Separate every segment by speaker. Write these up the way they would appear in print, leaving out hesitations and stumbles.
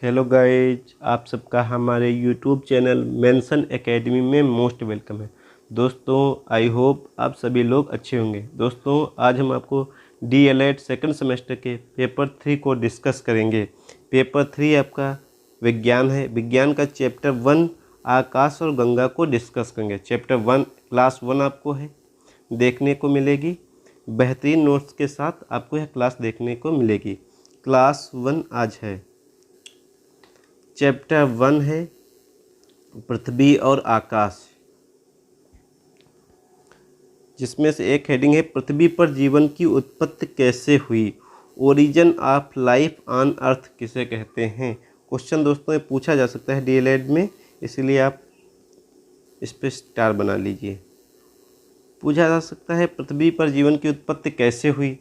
Speaker 1: Hello guys, आप सबका हमारे यूट्यूब चैनल मेंशन एकेडमी में मोस्ट वेलकम है। दोस्तों, आई होप आप सभी लोग अच्छे होंगे। दोस्तों, आज हम आपको DLED सेकंड सेमेस्टर के पेपर 3 को डिस्कस करेंगे। पेपर 3 आपका विज्ञान है। विज्ञान का चैप्टर 1 आकाश और गंगा को डिस्कस करेंगे। चैप्टर 1 क्लास 1 आपको है देखने को मिलेगी। बेहतरीन नोट्स के साथ आपको यह क्लास देखने को मिलेगी। क्लास 1 आज है। चैप्टर 1 है पृथ्वी और आकाश, जिसमें से एक हेडिंग है पृथ्वी पर जीवन की उत्पत्ति कैसे हुई। Origin of life on earth किसे कहते हैं। क्वेश्चन दोस्तों ये पूछा जा सकता है DLED में, इसीलिए आप इस पर स्टार बना लीजिए। पूछा जा सकता है पृथ्वी पर जीवन की उत्पत्ति कैसे हुई,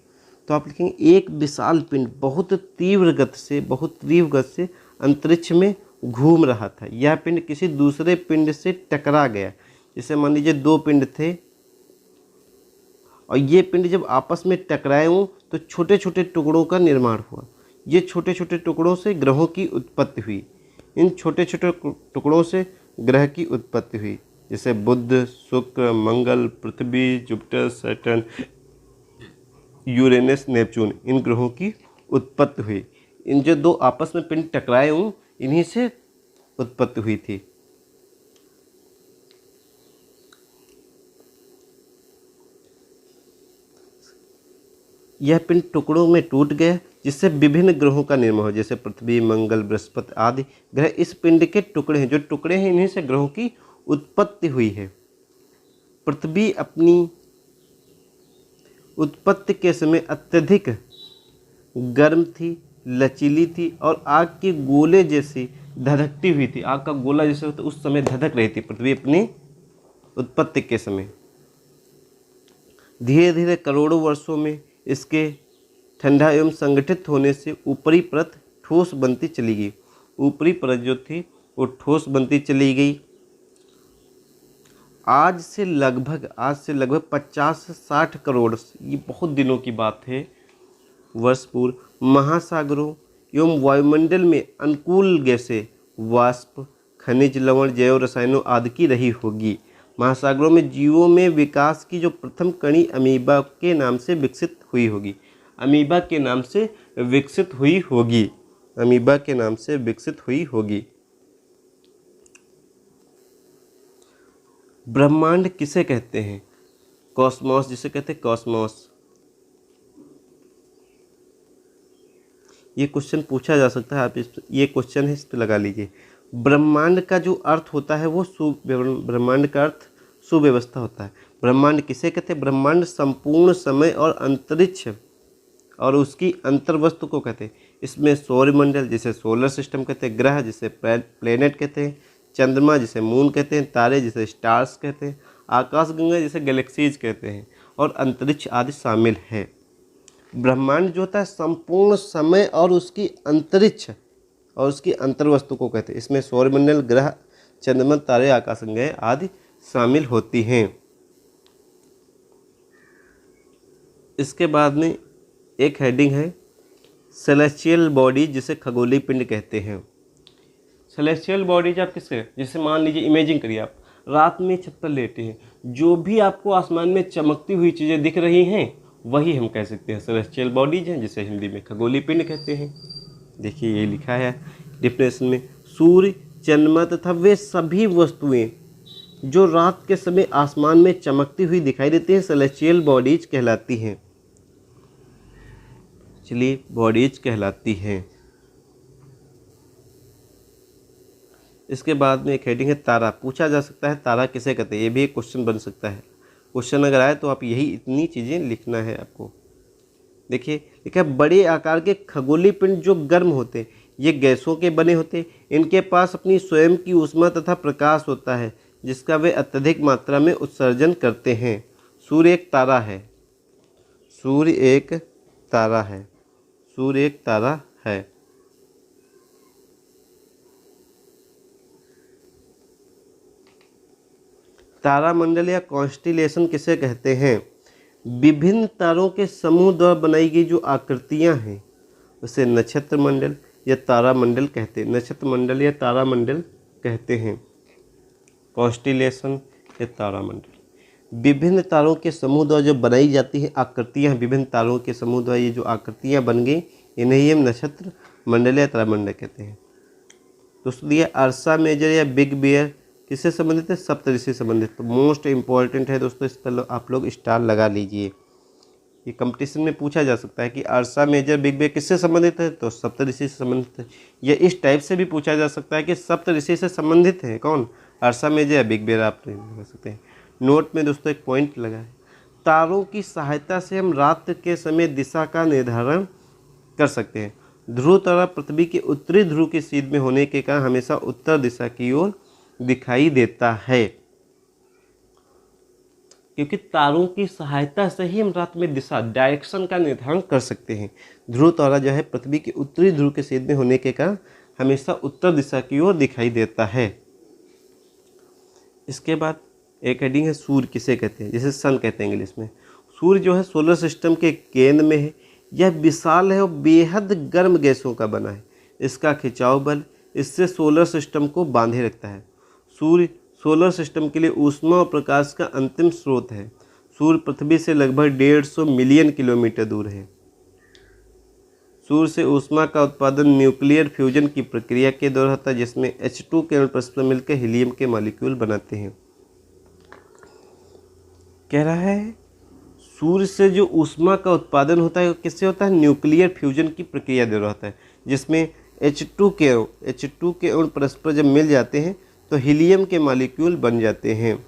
Speaker 1: तो आप लिखेंगे एक विशाल पिंड बहुत तीव्र गति से अंतरिक्ष में घूम रहा था। यह पिंड किसी दूसरे पिंड से टकरा गया। जैसे मान लीजिए दो पिंड थे और ये पिंड जब आपस में टकराए हों तो छोटे छोटे टुकड़ों का निर्माण हुआ। ये छोटे छोटे टुकड़ों से ग्रहों की उत्पत्ति हुई। इन छोटे छोटे टुकड़ों से ग्रह की उत्पत्ति हुई, जैसे बुध, शुक्र, मंगल, पृथ्वी, जुपिटर, सैटर्न, यूरेनस, नेपच्यून, इन ग्रहों की उत्पत्ति हुई। इन जो दो आपस में पिंड टकराए हों इन्हीं से उत्पत्ति हुई थी। यह पिंड टुकड़ों में टूट गया, जिससे विभिन्न ग्रहों का निर्माण हो, जैसे पृथ्वी, मंगल, बृहस्पति आदि ग्रह इस पिंड के टुकड़े हैं। जो टुकड़े हैं इन्हीं से ग्रहों की उत्पत्ति हुई है। पृथ्वी अपनी उत्पत्ति के समय अत्यधिक गर्म थी, लचीली थी और आग के गोले जैसी धधकती हुई थी। आग का गोला जैसे होता उस समय धधक रही थी पृथ्वी अपनी उत्पत्ति के समय। धीरे धीरे करोड़ों वर्षों में इसके ठंडा एवं संगठित होने से ऊपरी परत ठोस बनती चली गई। ऊपरी परत जो थी वो ठोस बनती चली गई। आज से लगभग 50 से 60 करोड़, ये बहुत दिनों की बात है, वर्ष पूर्व महासागरों एवं वायुमंडल में अनुकूल गैसें, वाष्प, खनिज लवण, जैव रसायनों आदि की रही होगी। महासागरों में जीवों में विकास की जो प्रथम कणी अमीबा के नाम से विकसित हुई होगी। अमीबा के नाम से विकसित हुई होगी। अमीबा के नाम से विकसित हुई होगी। ब्रह्मांड किसे कहते हैं। कॉस्मोस, जिसे कहते हैं कॉस्मोस। ये क्वेश्चन पूछा जा सकता है, आप ये क्वेश्चन है इस पर लगा लीजिए। ब्रह्मांड का जो अर्थ होता है वो ब्रह्मांड का अर्थ सुव्यवस्था होता है। ब्रह्मांड किसे कहते हैं। ब्रह्मांड संपूर्ण समय और अंतरिक्ष और उसकी अंतर्वस्तु को कहते हैं। इसमें सौरमंडल जिसे सोलर सिस्टम कहते हैं, ग्रह जिसे प्लेनेट कहते हैं, चंद्रमा जिसे मून कहते हैं, तारे जिसे स्टार्स कहते हैं, आकाशगंगा जिसे गैलेक्सीज कहते हैं और अंतरिक्ष आदि शामिल है। ब्रह्मांड जो होता है संपूर्ण समय और उसकी अंतरिक्ष और उसकी अंतर्वस्तु को कहते हैं। इसमें सौरमंडल, ग्रह, चंद्रमा, तारे, आकाशगंगाएं आदि शामिल होती हैं। इसके बाद में एक हेडिंग है सेलेस्टियल बॉडी, जिसे खगोलीय पिंड कहते हैं। सेलेस्टियल बॉडीज आप किसके, जैसे मान लीजिए इमेजिन करिए आप रात में छत पर लेटे हैं, जो भी आपको आसमान में चमकती हुई चीज़ें दिख रही हैं वही हम कह सकते हैं सेलेस्टियल बॉडीज हैं, जिसे हिंदी में खगोलीय पिंड कहते हैं। देखिए ये लिखा है डिफिनेशन में, सूर्य, चंद्रमा तथा वे सभी वस्तुएं जो रात के समय आसमान में चमकती हुई दिखाई देती हैं सेलेस्टियल बॉडीज कहलाती हैं। चलिए बॉडीज कहलाती हैं। इसके बाद में एक हेडिंग है तारा। पूछा जा सकता है तारा किसे कहते हैं, ये भी एक क्वेश्चन बन सकता है। क्वेश्चन अगर आए तो आप यही इतनी चीज़ें लिखना है आपको। देखिए लिखा है बड़े आकार के खगोलीय पिंड जो गर्म होते हैं, ये गैसों के बने होते हैं। इनके पास अपनी स्वयं की ऊष्मा तथा प्रकाश होता है, जिसका वे अत्यधिक मात्रा में उत्सर्जन करते हैं। सूर्य एक तारा है। सूर्य एक तारा है। सूर्य एक तारा है। तारामंडल या कॉन्स्टिलेशन किसे कहते हैं। विभिन्न तारों के समूह द्वारा बनाई गई जो आकृतियां हैं उसे नक्षत्र मंडल या तारामंडल कहते हैं? नक्षत्र मंडल या तारामंडल कहते हैं? कॉन्स्टिलेशन या तारामंडल। विभिन्न तारों के समूह द्वारा जो बनाई जाती है आकृतियाँ, विभिन्न तारों के समूह द्वारा ये जो आकृतियाँ बन गई, इन्हें ही हम नक्षत्र मंडल या तारामंडल कहते हैं। दोस्तों दिया अर्सा मेजर या बिग बेयर किससे संबंधित है? सप्तऋषि से संबंधित। तो मोस्ट इंपॉर्टेंट है दोस्तों, इस पर आप लोग स्टार लगा लीजिए। ये कंपटीशन में पूछा जा सकता है कि अर्सा मेजर बिग बेयर किससे संबंधित है? तो सप्तऋषि से संबंधित है। या इस टाइप से भी पूछा जा सकता है कि सप्तऋषि से संबंधित है कौन? अर्सा मेजर या बिग बेयर, आप लगा सकते हैं। नोट में दोस्तों एक पॉइंट लगा है, तारों की सहायता से हम रात के समय दिशा का निर्धारण कर सकते हैं। ध्रुव तारा पृथ्वी के उत्तरी ध्रुव की सीध में होने के कारण हमेशा उत्तर दिशा की ओर दिखाई देता है, क्योंकि तारों की सहायता से ही हम रात में दिशा, डायरेक्शन का निर्धारण कर सकते हैं। ध्रुव तारा जो है पृथ्वी के उत्तरी ध्रुव के सीध में होने के कारण हमेशा उत्तर दिशा की ओर दिखाई देता है। इसके बाद एक हेडिंग है सूर्य किसे कहते हैं? जैसे सन कहते हैं इंग्लिश में। सूर्य जो है सोलर सिस्टम के केंद्र में है। यह विशाल है और बेहद गर्म गैसों का बना है। इसका खिंचाव बल इससे सोलर सिस्टम को बांधे रखता है। सूर्य सोलर सिस्टम के लिए ऊष्मा और प्रकाश का अंतिम स्रोत है। सूर्य पृथ्वी से लगभग 150 मिलियन किलोमीटर दूर है। सूर्य से ऊष्मा का उत्पादन न्यूक्लियर फ्यूजन की प्रक्रिया के दौरान होता है, जिसमें H2 के अणु परस्पर मिलकर हीलियम के मॉलिक्यूल बनाते हैं। कह रहा है सूर्य से जो ऊष्मा का उत्पादन होता है किससे होता है? न्यूक्लियर फ्यूजन की प्रक्रिया दे रहा होता है, जिसमें H2 के अणु परस्पर जब मिल जाते हैं तो हीलियम के मॉलिक्यूल बन जाते हैं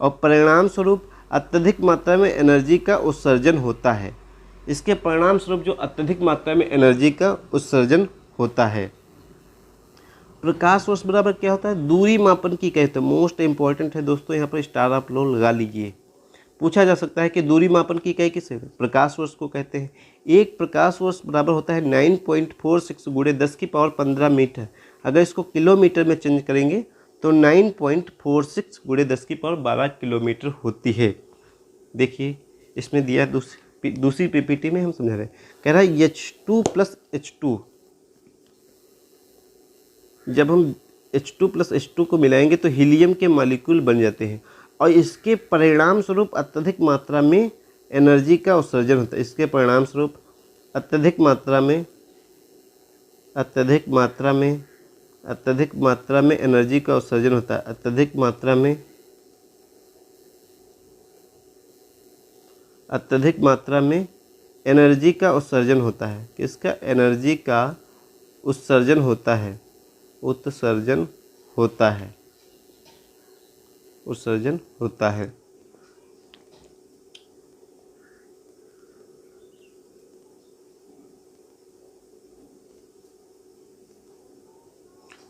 Speaker 1: और परिणाम स्वरूप अत्यधिक मात्रा में एनर्जी का उत्सर्जन होता है। इसके परिणाम स्वरूप जो अत्यधिक मात्रा में एनर्जी का उत्सर्जन होता है। प्रकाश वर्ष बराबर क्या होता है? दूरी मापन की इकाई। तो मोस्ट इंपॉर्टेंट है दोस्तों, यहाँ पर स्टार आप लोग लगा लीजिए। पूछा जा सकता है कि दूरी मापन की इकाई किसे? प्रकाश वर्ष को कहते हैं। एक प्रकाश वर्ष बराबर होता है 9.46 गुणे 10 की पावर 15 मीटर। अगर इसको किलोमीटर में चेंज करेंगे तो 9.46 गुणे 10 की पावर 12 किलोमीटर होती है। देखिए इसमें दिया दूसरी पीपीटी में हम समझा रहे हैं। कह रहा है H2 प्लस H2, जब हम H2 प्लस H2 को मिलाएंगे तो हीलियम के मॉलिक्यूल बन जाते हैं और इसके परिणाम स्वरूप अत्यधिक मात्रा में एनर्जी का उत्सर्जन होता है। इसके परिणाम स्वरूप अत्यधिक मात्रा में एनर्जी का उत्सर्जन होता है। अत्यधिक मात्रा में एनर्जी का उत्सर्जन होता है। किसका? एनर्जी का उत्सर्जन होता है। उत्सर्जन होता है।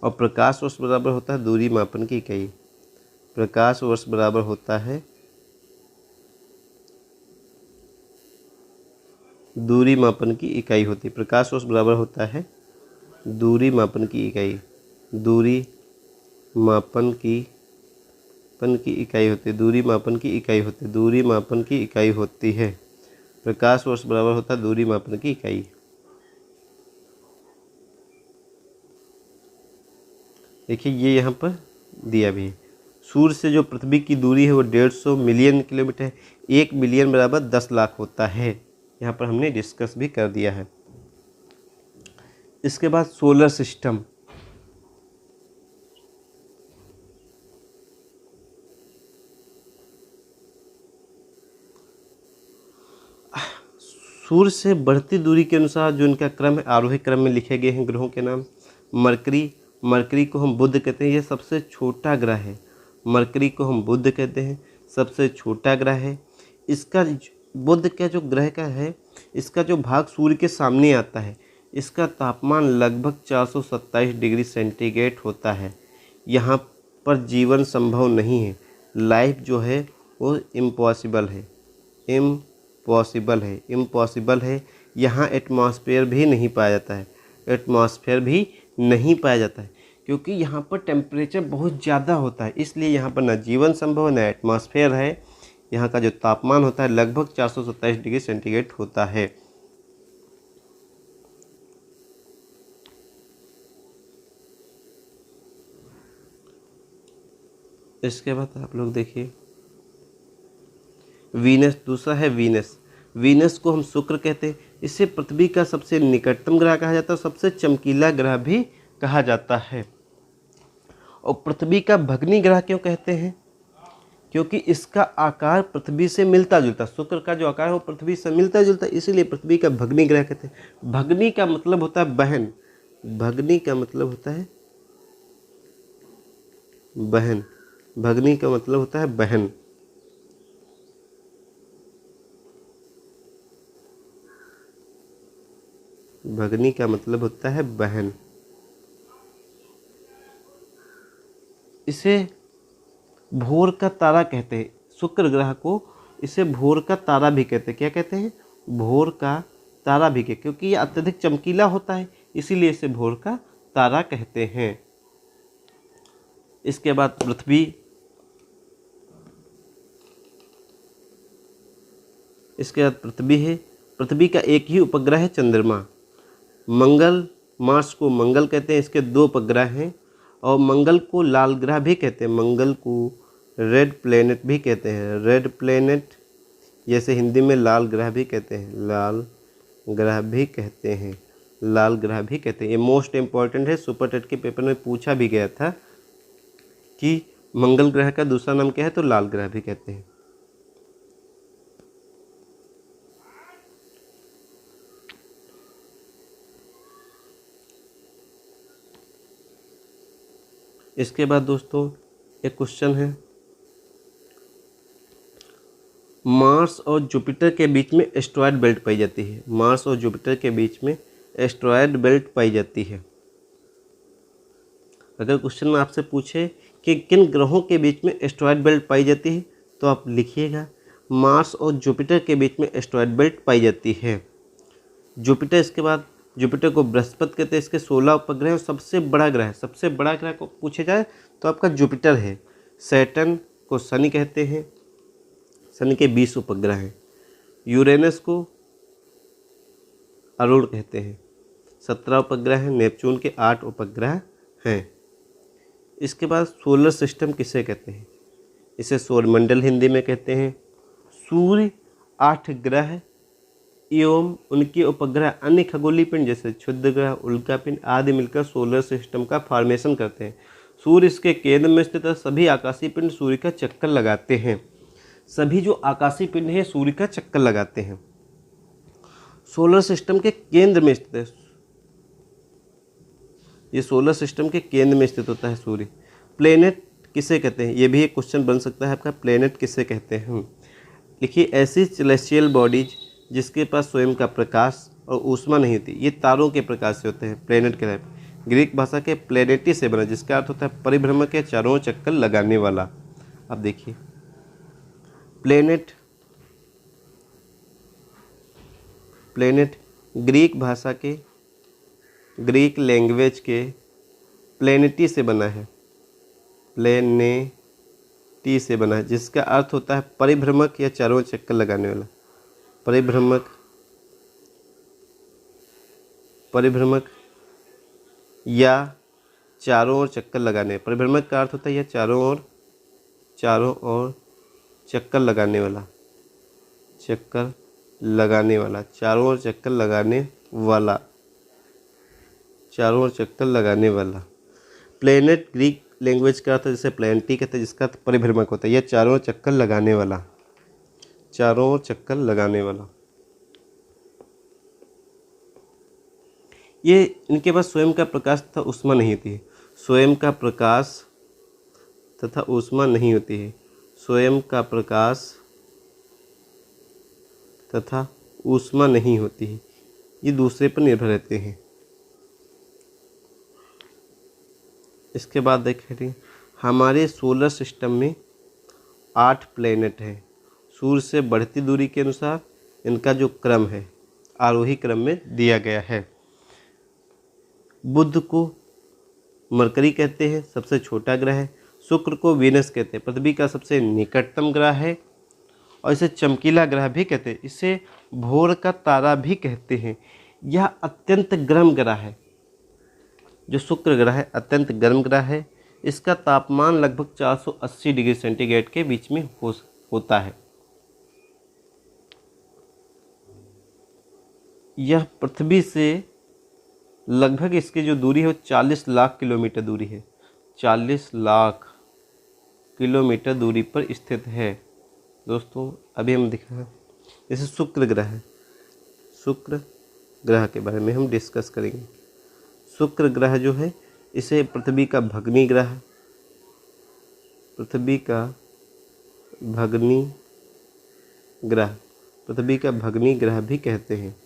Speaker 1: और प्रकाश वर्ष बराबर होता है दूरी मापन की इकाई। प्रकाश वर्ष बराबर होता है दूरी मापन की इकाई होती है। प्रकाश वर्ष बराबर होता है दूरी मापन की इकाई। दूरी मापन की इकाई होती है। दूरी मापन की इकाई होती है। प्रकाश वर्ष बराबर होता है दूरी मापन की इकाई। देखिए ये यहाँ पर दिया भी है। सूर्य से जो पृथ्वी की दूरी है वो 150 मिलियन किलोमीटर है। 1 मिलियन बराबर 10 लाख होता है। यहाँ पर हमने डिस्कस भी कर दिया है। इसके बाद सोलर सिस्टम। सूर्य से बढ़ती दूरी के अनुसार जो इनका क्रम है, आरोही क्रम में लिखे गए हैं ग्रहों के नाम। मरकरी को हम बुध कहते हैं, यह सबसे छोटा ग्रह है। मरकरी को हम बुध कहते हैं, सबसे छोटा ग्रह है। इसका बुध का जो ग्रह का है, इसका जो भाग सूर्य के सामने आता है, इसका तापमान लगभग 427 डिग्री सेंटीग्रेड होता है। यहाँ पर जीवन संभव नहीं है। लाइफ जो है वो इम्पॉसिबल है। यहाँ एटमॉस्फेयर भी नहीं पाया जाता है। क्योंकि यहाँ पर टेम्परेचर बहुत ज़्यादा होता है, इसलिए यहाँ पर ना जीवन संभव है ना एटमॉस्फेयर है। यहाँ का जो तापमान होता है लगभग 427 डिग्री सेंटीग्रेड होता है। इसके बाद आप लोग देखिए वीनस, दूसरा है वीनस। वीनस को हम शुक्र कहते हैं। इसे पृथ्वी का सबसे निकटतम ग्रह कहा जाता है, सबसे चमकीला ग्रह भी कहा जाता है। और पृथ्वी का भग्नी ग्रह क्यों कहते हैं? क्योंकि इसका आकार पृथ्वी से मिलता जुलता, शुक्र का जो आकार है वो पृथ्वी से मिलता जुलता, इसीलिए पृथ्वी का भग्नी ग्रह कहते हैं। भग्नी का मतलब होता है बहन, भग्नी का मतलब होता है बहन, भग्नी का मतलब होता है बहन। भग्नी का मतलब होता है बहन। इसे भोर का तारा कहते हैं, शुक्र ग्रह को इसे भोर का तारा भी कहते हैं। क्या कहते हैं? भोर का तारा भी कहते, क्योंकि यह अत्यधिक चमकीला होता है, इसीलिए इसे भोर का तारा कहते हैं। इसके बाद पृथ्वी, इसके बाद पृथ्वी है। पृथ्वी का एक ही उपग्रह है चंद्रमा। मंगल, मार्स को मंगल कहते हैं, इसके 2 उपग्रह हैं। और मंगल को लाल ग्रह भी कहते हैं, मंगल को रेड प्लेनेट भी कहते हैं, रेड प्लेनेट, जैसे हिंदी में लाल ग्रह भी कहते हैं, लाल ग्रह भी कहते हैं, लाल ग्रह भी कहते हैं। ये मोस्ट इम्पॉर्टेंट है, सुपर टेट के पेपर में पूछा भी गया था कि मंगल ग्रह का दूसरा नाम क्या है, तो लाल ग्रह भी कहते हैं। इसके बाद दोस्तों एक क्वेश्चन है, मार्स और जुपिटर के बीच में एस्टेरॉयड बेल्ट पाई जाती है। मार्स और जुपिटर के बीच में एस्टेरॉयड बेल्ट पाई जाती है। अगर क्वेश्चन में आपसे पूछे कि किन ग्रहों के बीच में एस्टेरॉयड बेल्ट पाई जाती है, तो आप लिखिएगा मार्स और जुपिटर के बीच में एस्टेरॉयड बेल्ट पाई जाती है। जुपिटर, इसके बाद जुपिटर को बृहस्पति कहते हैं, इसके 16 उपग्रह और सबसे बड़ा ग्रह, सबसे बड़ा ग्रह को पूछे जाए तो आपका जुपिटर है। सैटर्न को शनि कहते हैं, शनि के 20 उपग्रह हैं। यूरेनस को अरुण कहते हैं, 17 उपग्रह हैं। नेपच्यून के 8 उपग्रह हैं। इसके बाद सोलर सिस्टम किसे कहते हैं? इसे सौरमंडल हिंदी में कहते हैं। सूर्य, 8 ग्रह एवं उनके उपग्रह, अन्य खगोलीय पिंड जैसे क्षुद्र ग्रह, उल्का पिंड आदि मिलकर सोलर सिस्टम का फॉर्मेशन करते हैं। सूर्य इसके केंद्र में स्थित है। सभी आकाशीय पिंड सूर्य का चक्कर लगाते हैं। सभी जो आकाशीय पिंड है सूर्य का चक्कर लगाते हैं। सोलर सिस्टम के केंद्र में स्थित है, ये सोलर सिस्टम के केंद्र में स्थित होता है सूर्य। प्लेनेट किसे कहते हैं? ये भी एक क्वेश्चन बन सकता है आपका, प्लेनेट किसे कहते हैं? लिखिए ऐसी सेलेस्टियल बॉडीज जिसके पास स्वयं का प्रकाश और ऊष्मा नहीं होती, ये तारों के प्रकाश से होते हैं, प्लेनेट कहलाते। ग्रीक भाषा के प्लेनेटी से बना, जिसका अर्थ होता है परिभ्रमण के चारों ओर चक्कर लगाने वाला। अब देखिए प्लेनेट, प्लेनेट ग्रीक भाषा के, ग्रीक लैंग्वेज के प्लेनेटी से बना है, प्लेनेटी से बना है, जिसका अर्थ होता है परिभ्रमक या चारों ओर चक्कर लगाने वाला। परिभ्रमक, परिभ्रमक या चारों ओर चक्कर लगाने। परिभ्रमक का अर्थ होता है यह चारों ओर चक्कर लगाने वाला, चक्कर लगाने वाला, चारों ओर चक्कर लगाने वाला, चारों ओर चक्कर लगाने वाला। प्लेनेट ग्रीक लैंग्वेज का अर्थ जैसे प्लेनेटी कहते हैं, जिसका अर्थ परिभ्रमक होता है, यह चारों ओर चक्कर लगाने वाला, चारों ओर चक्कर लगाने वाला। ये इनके पास स्वयं का प्रकाश तथा ऊष्मा नहीं होती है, स्वयं का प्रकाश तथा ऊष्मा नहीं होती है, स्वयं का प्रकाश तथा ऊष्मा नहीं होती है, ये दूसरे पर निर्भर रहते हैं। इसके बाद देखें हमारे सोलर सिस्टम में 8 प्लेनेट हैं। सूर्य से बढ़ती दूरी के अनुसार इनका जो क्रम है आरोही क्रम में दिया गया है। बुध को मरकरी कहते हैं, सबसे छोटा ग्रह है। शुक्र को वीनस कहते हैं, पृथ्वी का सबसे निकटतम ग्रह है और इसे चमकीला ग्रह भी कहते हैं, इसे भोर का तारा भी कहते हैं। यह अत्यंत गर्म ग्रह है, जो शुक्र ग्रह है अत्यंत गर्म ग्रह है। इसका तापमान लगभग 480 डिग्री सेंटीग्रेड के बीच में होता है। यह पृथ्वी से लगभग इसकी जो दूरी है वो 40 लाख किलोमीटर दूरी है। 40 लाख किलोमीटर दूरी पर स्थित है। दोस्तों अभी हम दिखा है जैसे शुक्र ग्रह है, शुक्र ग्रह के बारे में हम डिस्कस करेंगे। शुक्र ग्रह जो है इसे पृथ्वी का भगनी ग्रह, पृथ्वी का भगनी ग्रह, पृथ्वी का भगनी ग्रह भी कहते हैं।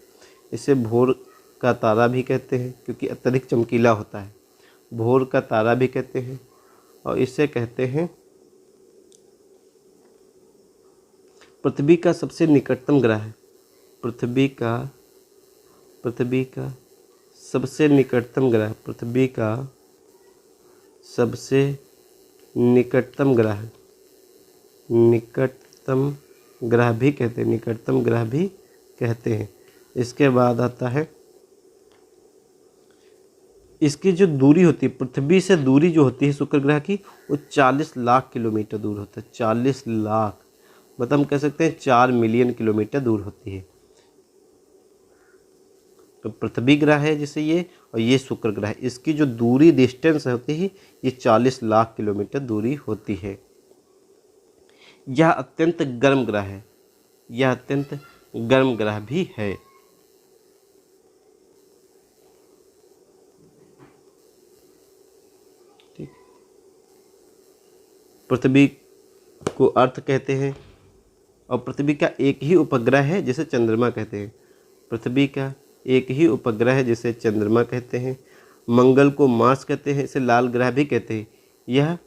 Speaker 1: इसे भोर का तारा भी कहते हैं क्योंकि अत्यधिक चमकीला होता है। भोर का तारा भी कहते हैं और इसे कहते हैं पृथ्वी का सबसे निकटतम ग्रह है। पृथ्वी का सबसे निकटतम ग्रह, पृथ्वी का सबसे निकटतम ग्रह, निकटतम ग्रह भी कहते हैं, निकटतम ग्रह भी कहते हैं। इसके बाद आता है इसकी जो दूरी होती है, पृथ्वी से दूरी जो होती है शुक्र ग्रह की, वो 40 लाख किलोमीटर दूर होता है। 40 लाख मतलब हम कह सकते हैं 4 मिलियन किलोमीटर दूर होती है। तो पृथ्वी ग्रह है जैसे ये, और ये शुक्र ग्रह, इसकी जो दूरी डिस्टेंस होती है ये 40 लाख किलोमीटर दूरी होती है। यह अत्यंत गर्म ग्रह है, यह अत्यंत गर्म ग्रह भी है। ठीक, पृथ्वी को अर्थ कहते हैं और पृथ्वी का एक ही उपग्रह है जिसे चंद्रमा कहते हैं। पृथ्वी का एक ही उपग्रह है जिसे चंद्रमा कहते हैं। मंगल को मार्स कहते हैं, इसे लाल ग्रह भी कहते हैं। यह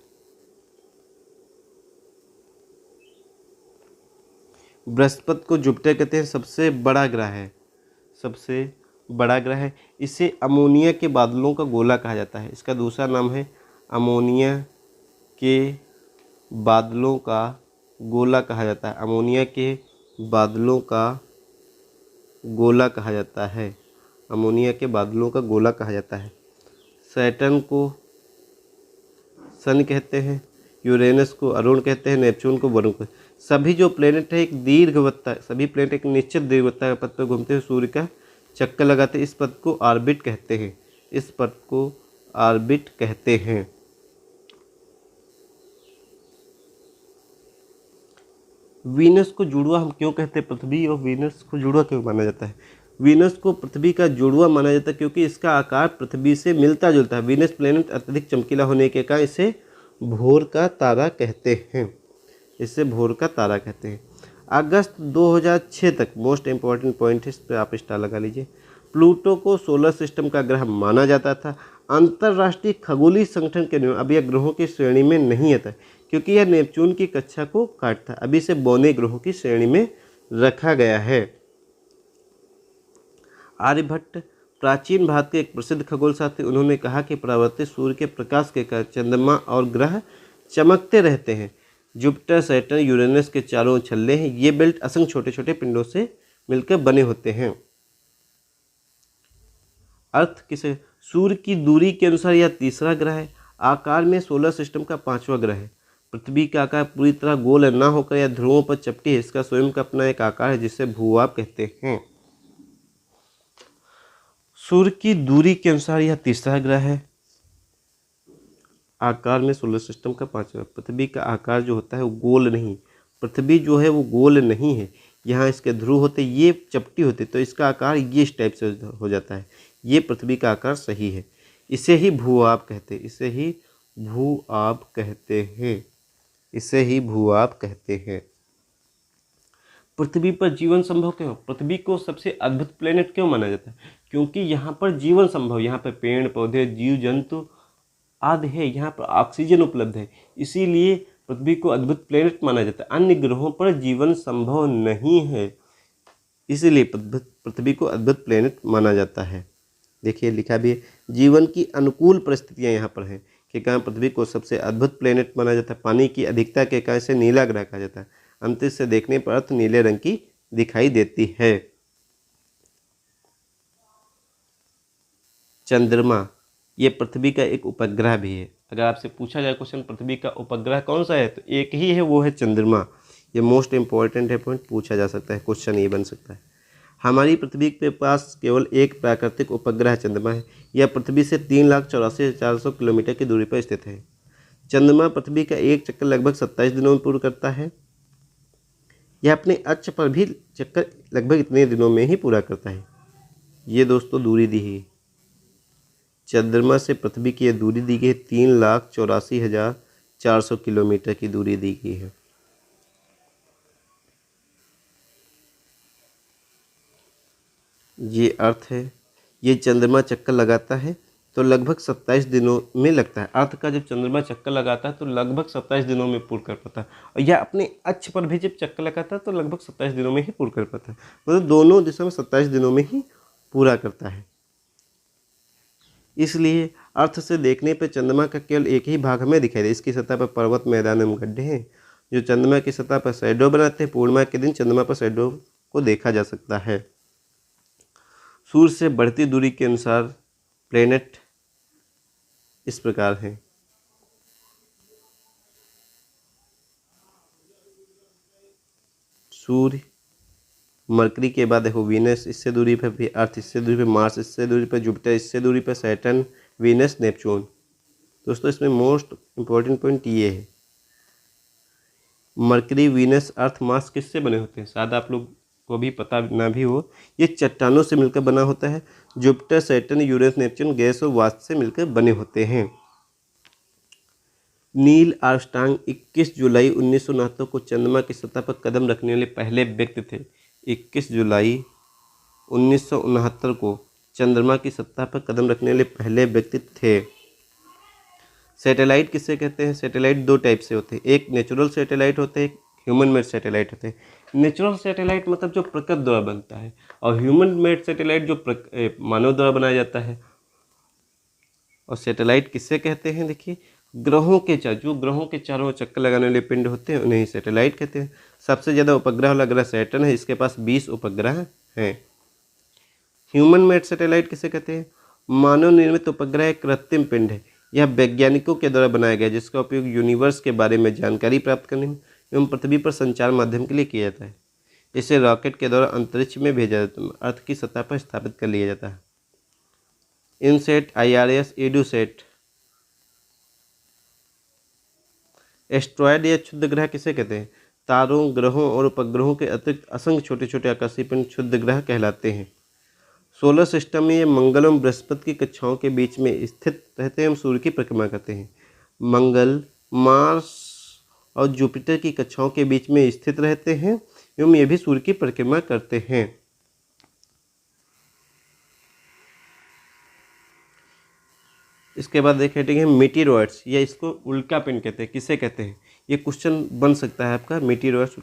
Speaker 1: बृहस्पति को जुपिटर कहते हैं, सबसे बड़ा ग्रह है, सबसे बड़ा ग्रह है। इसे अमोनिया के बादलों का गोला कहा जाता है। इसका दूसरा नाम है अमोनिया के बादलों का गोला कहा जाता है। अमोनिया के बादलों का गोला कहा जाता है, अमोनिया के बादलों का गोला कहा जाता है। सैटर्न को सन कहते हैं, यूरेनस को अरुण कहते हैं, नेपच्यून को वरुण कहते हैं। सभी जो प्लेनेट है एक दीर्घवृत्त, सभी प्लेनेट एक निश्चित दीर्घवृत्ताकार पथ पर घूमते हुए सूर्य का चक्कर लगाते हैं। इस पथ को ऑर्बिट कहते हैं, इस पथ को ऑर्बिट कहते हैं। वीनस को जुड़वा हम क्यों कहते हैं? पृथ्वी और वीनस को जुड़वा क्यों माना जाता है? वीनस को पृथ्वी का जुड़वा माना जाता है क्योंकि इसका आकार पृथ्वी से मिलता जुलता है। वीनस प्लेनेट अत्यधिक चमकीला होने के कारण इसे भोर का तारा कहते हैं, इसे भोर का तारा कहते हैं। अगस्त 2006 तक मोस्ट इम्पॉर्टेंट पॉइंट है, इस पर आप स्टार लगा लीजिए। प्लूटो को सोलर सिस्टम का ग्रह माना जाता था। अंतर्राष्ट्रीय खगोलीय संगठन के नियम, अब यह ग्रहों की श्रेणी में नहीं आता क्योंकि यह नेपच्यून की कक्षा को काटता है। अभी इसे बौने ग्रहों की श्रेणी में रखा गया है। आर्यभट्ट प्राचीन भारत के एक प्रसिद्ध खगोल शास्त्री, उन्होंने कहा कि परावर्तित सूर्य के प्रकाश के कारण चंद्रमा और ग्रह चमकते रहते हैं। जुपिटर, सैटर्न, यूरेनस के चारों छल्ले हैं। ये बेल्ट असंख्य छोटे छोटे पिंडों से मिलकर बने होते हैं। अर्थ किसे? सूर्य की दूरी के अनुसार यह तीसरा ग्रह है। आकार में सोलर सिस्टम का 5वां ग्रह है। पृथ्वी का आकार पूरी तरह गोल न होकर यह ध्रुवों पर चपटी है। इसका स्वयं का अपना एक आकार है जिसे भूभाग कहते हैं। सूर्य की दूरी के अनुसार यह तीसरा ग्रह है। आकार में सोलर सिस्टम का 5वां। पृथ्वी का आकार जो होता है वो गोल नहीं, पृथ्वी जो है वो गोल नहीं है। यहाँ इसके ध्रुव होते, ये चपटी होती, तो इसका आकार ये इस टाइप से हो जाता है। ये पृथ्वी का आकार सही है। इसे ही भूभाग कहते हैं, इसे ही भूभाग कहते हैं, इसे ही भूभाग कहते हैं। पृथ्वी पर जीवन संभव क्यों? पृथ्वी को सबसे अद्भुत प्लेनेट क्यों माना जाता है? क्योंकि यहाँ पर जीवन संभव, यहाँ पर पेड़ पौधे जीव जंतु आदि है, यहाँ पर ऑक्सीजन उपलब्ध है, इसीलिए पृथ्वी को अद्भुत प्लेनेट माना जाता है। अन्य ग्रहों पर जीवन संभव नहीं है, इसीलिए पृथ्वी को अद्भुत प्लेनेट माना जाता है। देखिए लिखा भी है, जीवन की अनुकूल परिस्थितियाँ यहाँ पर हैं के कारण पृथ्वी को सबसे अद्भुत प्लेनेट माना जाता है। पानी की अधिकता के कारण इसे नीला ग्रह कहा जाता है। अंतरिक्ष से देखने पर अर्थ नीले रंग की दिखाई देती है। चंद्रमा ये पृथ्वी का एक उपग्रह भी है। अगर आपसे पूछा जाए क्वेश्चन पृथ्वी का उपग्रह कौन सा है तो एक ही है, वो है चंद्रमा। ये मोस्ट इंपॉर्टेंट है पॉइंट, पूछा जा सकता है, क्वेश्चन ये बन सकता है। हमारी पृथ्वी के पास केवल एक प्राकृतिक उपग्रह चंद्रमा है। यह पृथ्वी से 3,84,400 किलोमीटर की दूरी पर स्थित है। चंद्रमा पृथ्वी का एक चक्कर लगभग 27 दिनों में पूरा करता है। यह अपने अक्ष पर भी चक्कर लगभग इतने दिनों में ही पूरा करता है। ये दोस्तों दूरी दी है, चंद्रमा से पृथ्वी की यह दूरी दी गई है, 3,84,400 किलोमीटर की दूरी दी गई है। ये अर्थ है, ये चंद्रमा चक्कर लगाता है तो लगभग 27 दिनों में लगता है। अर्थ का जब चंद्रमा चक्कर लगाता है तो लगभग 27 दिनों में पूर्ण कर पाता है, और यह अपने अक्ष पर भी जब चक्कर लगाता है तो लगभग 27 दिनों में ही पूर्ण कर पाता है। मतलब दोनों दिशा में 27 दिनों में ही पूरा करता है। इसलिए अर्थ से देखने पर चंद्रमा का केवल एक ही भाग हमें दिखाई दे। इसकी सतह पर पर्वत, मैदान एवं गड्ढे हैं जो चंद्रमा की सतह पर शैडो बनाते हैं। पूर्णिमा के दिन चंद्रमा पर शैडो को देखा जा सकता है। सूर्य से बढ़ती दूरी के अनुसार प्लेनेट इस प्रकार हैं। सूर्य, मरकरी के बाद देखो वीनस इससे दूरी पर, फिर अर्थ इससे दूरी पर, मार्स इससे दूरी पर, जुपिटर इससे दूरी पर, सैटर्न, वीनस, नेपच्यून। दोस्तों इसमें मोस्ट इंपॉर्टेंट पॉइंट ये है, मरकरी, वीनस, अर्थ, मार्स किससे बने होते हैं? शायद आप लोग को भी पता ना भी हो, ये चट्टानों से मिलकर बना होता है। Jupiter, Saturn, Uranus, Neptune gas और वाष्प से मिलकर बने होते हैं। नील आर्मस्ट्रांग 21 जुलाई 1969 को चंद्रमा की सतह पर कदम रखने वाले पहले व्यक्ति थे। 21 जुलाई 1969 को चंद्रमा की सतह पर कदम रखने वाले पहले व्यक्ति थे। सैटेलाइट किसे कहते हैं? सैटेलाइट दो टाइप से होते हैं, एक नेचुरल सैटेलाइट होते हैं, एक ह्यूमन मेड सैटेलाइट होते हैं। नेचुरल सैटेलाइट मतलब जो प्रकृति द्वारा बनता है, और ह्यूमन मेड सैटेलाइट जो मानव द्वारा बनाया जाता है। और सैटेलाइट किससे कहते हैं? देखिए, ग्रहों के जो ग्रहों के चारों चक्कर लगाने वाले पिंड होते हैं उन्हें ही सैटेलाइट कहते हैं। सबसे ज़्यादा उपग्रह वाला ग्रह सैटर्न है, इसके पास 20 उपग्रह हैं। ह्यूमन मेड सैटेलाइट किसे कहते हैं? मानव निर्मित उपग्रह एक कृत्रिम पिंड है। यह वैज्ञानिकों के द्वारा बनाया गया है, जिसका उपयोग यूनिवर्स के बारे में जानकारी प्राप्त करने में एवं पृथ्वी पर संचार माध्यम के लिए किया जाता है। इसे रॉकेट के द्वारा अंतरिक्ष में भेजा जाता है, अर्थ की सतह पर स्थापित कर लिया जाता है। INSAT, IRS, EDUSAT. एस्ट्रॉयड या क्षुद्र ग्रह किसे कहते हैं? तारों, ग्रहों और उपग्रहों के अतिरिक्त असंख्य छोटे छोटे आकाशीय पिंड क्षुद्र ग्रह कहलाते हैं। सोलर सिस्टम में ये मंगल एवं बृहस्पति की कक्षाओं के बीच में स्थित रहते हैं एवं सूर्य की परिक्रमा करते हैं। मंगल, मार्स और जुपिटर की कक्षाओं के बीच में स्थित रहते हैं एवं ये भी सूर्य की परिक्रमा करते हैं। इसके बाद देखेंगे मीटियोराइड्स, या इसको उल्का पिंड कहते हैं। किसे कहते हैं? ये क्वेश्चन बन सकता है आपका। मीटियोराइड्स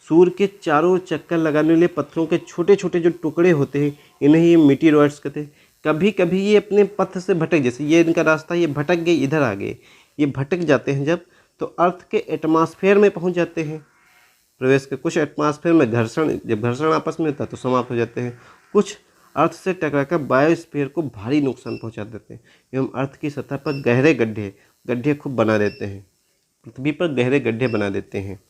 Speaker 1: सूर्य के चारों चक्कर लगाने वाले पत्थरों के छोटे छोटे जो टुकड़े होते हैं, इन्हें ये मीटियोराइड्स कहते हैं। कभी कभी ये अपने पथ से भटक, जैसे ये इनका रास्ता, ये भटक गए, इधर आ गए, ये भटक जाते हैं जब, तो अर्थ के एटमॉस्फेयर में पहुंच जाते हैं, प्रवेश के कुछ एटमॉस्फेयर में घर्षण, जब घर्षण आपस में होता है तो समाप्त हो जाते हैं। कुछ अर्थ से टकराकर बायोस्फीयर को भारी नुकसान पहुंचा देते हैं एवं अर्थ की सतह पर गहरे गड्ढे खूब बना देते हैं, पृथ्वी पर गहरे गड्ढे बना देते हैं।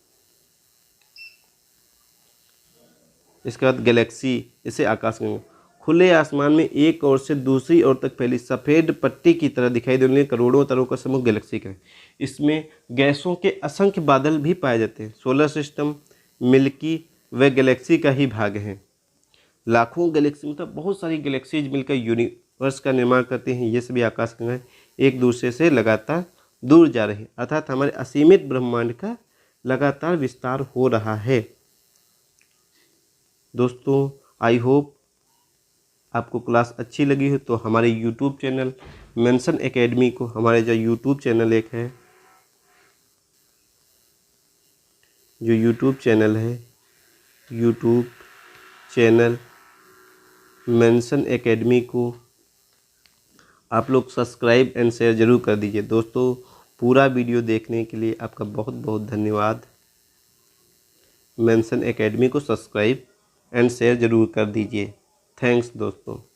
Speaker 1: इसके बाद गैलेक्सी, इसे आकाशगंगा, खुले आसमान में एक ओर से दूसरी ओर तक फैली सफ़ेद पट्टी की तरह दिखाई देने वाले करोड़ों तारों का समूह गैलेक्सी का है। इसमें गैसों के असंख्य बादल भी पाए जाते हैं। सोलर सिस्टम, मिल्की वे गैलेक्सी का ही भाग हैं। लाखों गैलेक्सी, मतलब बहुत सारी गैलेक्सीज मिलकर यूनिवर्स का निर्माण करते हैं। ये सभी आकाशगंगाएं एक दूसरे से लगातार दूर जा रही हैं, अर्थात हमारे असीमित ब्रह्मांड का लगातार विस्तार हो रहा है। दोस्तों, आई होप आपको क्लास अच्छी लगी हो तो हमारे यूट्यूब चैनल मेंशन एकेडमी को, हमारे जो यूट्यूब चैनल एक है, जो यूट्यूब चैनल है, यूट्यूब चैनल मेंशन एकेडमी को आप लोग सब्सक्राइब एंड शेयर ज़रूर कर दीजिए। दोस्तों, पूरा वीडियो देखने के लिए आपका बहुत बहुत धन्यवाद। मेंशन एकेडमी को सब्सक्राइब एंड शेयर ज़रूर कर दीजिए। थैंक्स दोस्तों।